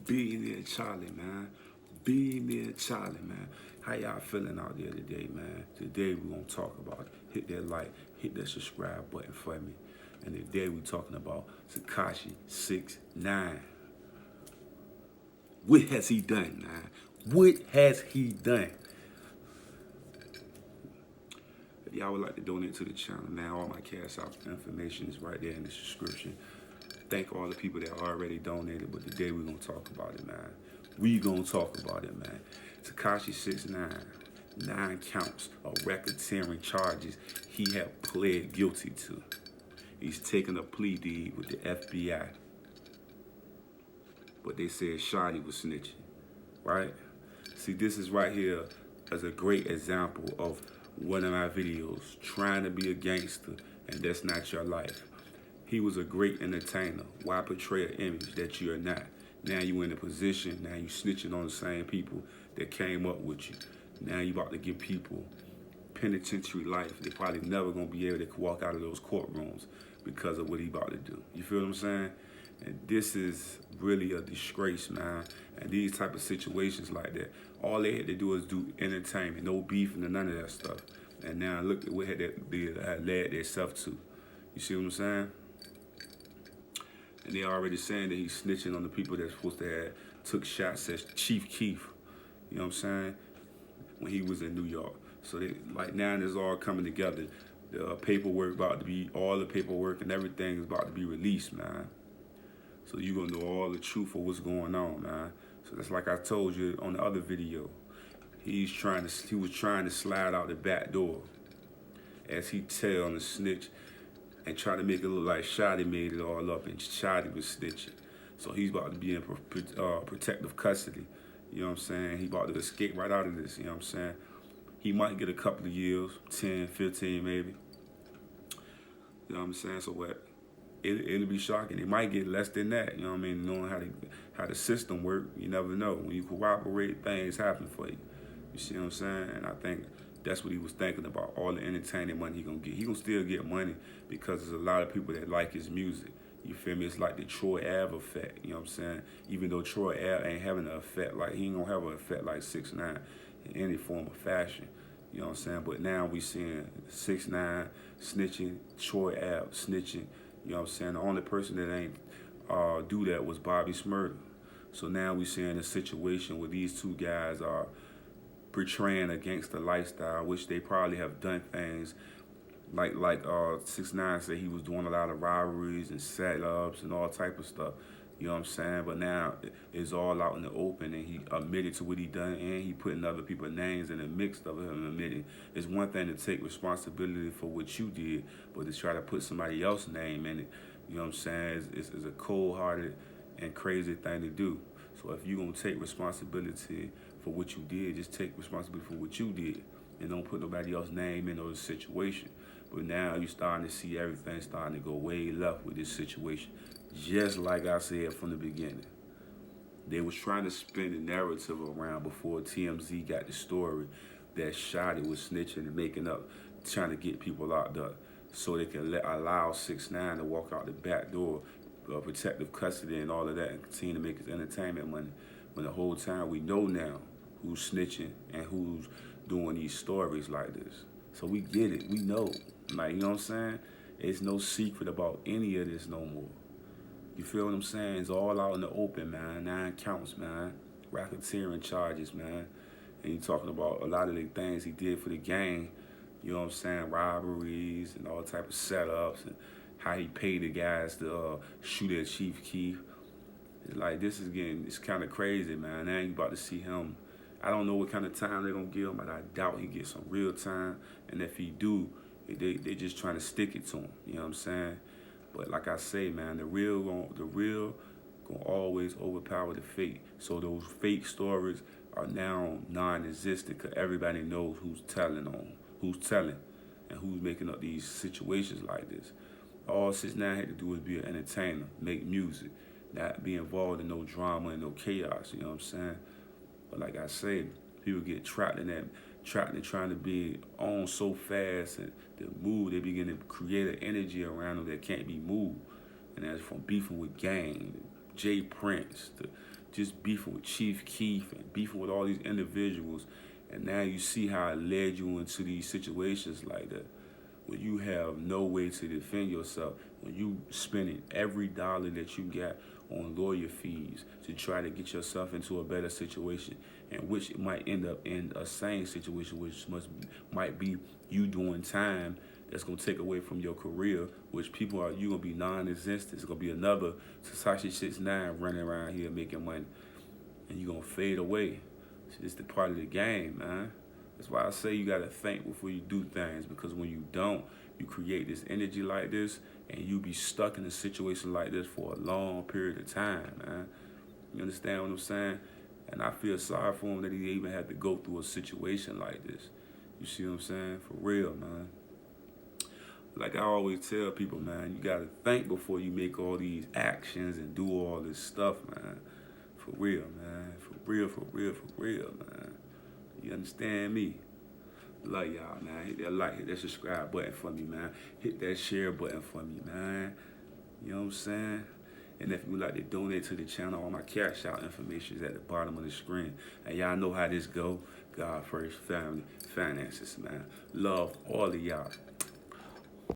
Billionaire Charlie, man. Billionaire Charlie, man. How y'all feeling out there today, man? Today we're going to talk about it. Hit that like, hit that subscribe button for me. And today we're talking about Tekashi 6ix9ine. What has he done, man? What has he done? If y'all would like to donate to the channel, man, all my cash out information is right there in the description. Thank all the people that already donated, but today we're going to talk about it, man. We going to talk about it, man. Tekashi 6ix9ine, 9 counts of record-tearing charges he had pled guilty to. He's taking a plea deed with the FBI. But they said Shotty was snitching, right? See, this is right here as a great example of one of my videos, trying to be a gangster, and that's not your life. He was a great entertainer. Why portray an image that you're not? Now you in a position, now you snitching on the same people that came up with you. Now you about to give people penitentiary life. They probably never gonna be able to walk out of those courtrooms because of what he about to do. You feel what I'm saying? And this is really a disgrace, man. And these type of situations like that, all they had to do is do entertainment, no beef and none of that stuff. And now look at what had led themselves to. You see what I'm saying? And they already saying that he's snitching on the people that's supposed to have took shots at Chief Keef. You know what I'm saying? When he was in New York. So they, like now it's all coming together. The paperwork about to be, all the paperwork and everything is about to be released, man. So you're gonna know all the truth of what's going on, man. So that's like I told you on the other video. He was trying to slide out the back door as he tell on the snitch and try to make it look like Shotty made it all up and Shotty was snitching. So he's about to be in protective custody. You know what I'm saying? He about to escape right out of this, you know what I'm saying? He might get a couple of years, 10, 15 maybe. You know what I'm saying? So what? It'll be shocking. It might get less than that. You know what I mean? Knowing how the system works, you never know. When you cooperate, things happen for you. You see what I'm saying? And I think that's what he was thinking about, all the entertainment money he gonna get. He gonna still get money because there's a lot of people that like his music. You feel me? It's like the Troy Ave effect, you know what I'm saying? Even though Troy Ave ain't having an effect, like he ain't gonna have an effect like 6ix9ine in any form of fashion. You know what I'm saying? But now we seeing 6ix9ine snitching, Troy Ave snitching. You know what I'm saying? The only person that ain't do that was Bobby Smurda. So now we seeing a situation where these two guys are portraying a gangster lifestyle, which they probably have done things like 6ix9ine said he was doing a lot of robberies and setups and all type of stuff. You know what I'm saying? But now it's all out in the open, and he admitted to what he done, and he putting other people's names in the mix of him admitting. It's one thing to take responsibility for what you did, but to try to put somebody else's name in it, you know what I'm saying, it's a cold-hearted and crazy thing to do. So if you're going to take responsibility for what you did, just take responsibility for what you did, and don't put nobody else's name in those situation. But now you're starting to see everything starting to go way left with this situation. Just like I said from the beginning. They was trying to spin the narrative around before TMZ got the story that Shotty was snitching and making up, trying to get people locked up so they can allow 6ix9ine to walk out the back door, protective custody and all of that, and continue to make his entertainment money. When the whole time we know now who's snitching and who's doing these stories like this. So we get it, we know. Like, you know what I'm saying? It's no secret about any of this no more. You feel what I'm saying? It's all out in the open, man. 9 counts, man. Racketeering charges, man. And you talking about a lot of the things he did for the gang. You know what I'm saying? Robberies and all type of setups and how he paid the guys to shoot at Chief Keef. It's like, this is getting, it's kind of crazy, man. Now you about to see him. I don't know what kind of time they're going to give him, but I doubt he gets some real time. And if he do, they just trying to stick it to him. You know what I'm saying? But like I say, man, the real gonna always overpower the fake. So those fake stories are now non-existent because everybody knows who's telling, and who's making up these situations like this. All 6ix9ine had to do was be an entertainer, make music, not be involved in no drama and no chaos. You know what I'm saying? But like I say, people get trapped in trying to be on so fast and the move, they begin to create an energy around them that can't be moved. And that's from beefing with gang, Jay Prince, to, just beefing with Chief Keef and beefing with all these individuals. And now you see how it led you into these situations like that, when you have no way to defend yourself, when you spending every dollar that you got on lawyer fees to try to get yourself into a better situation, and which might end up in a same situation, which might be you doing time that's gonna take away from your career, which you gonna be non-existent. It's gonna be another Tekashi 6ix9ine running around here making money, and you gonna fade away. It's the part of the game, man. That's why I say you gotta think before you do things, because when you don't, you create this energy like this, and you be stuck in a situation like this for a long period of time, man. You understand what I'm saying? And I feel sorry for him that he even had to go through a situation like this. You see what I'm saying? For real, man. Like I always tell people, man, you gotta think before you make all these actions and do all this stuff, man. For real, man. For real, for real, for real, man. You understand me? Love y'all, man. Hit that like, hit that subscribe button for me, man. Hit that share button for me, man. You know what I'm saying? And if you would like to donate to the channel, all my cash out information is at the bottom of the screen. And y'all know how this go. God first, family, finances, man. Love all of y'all.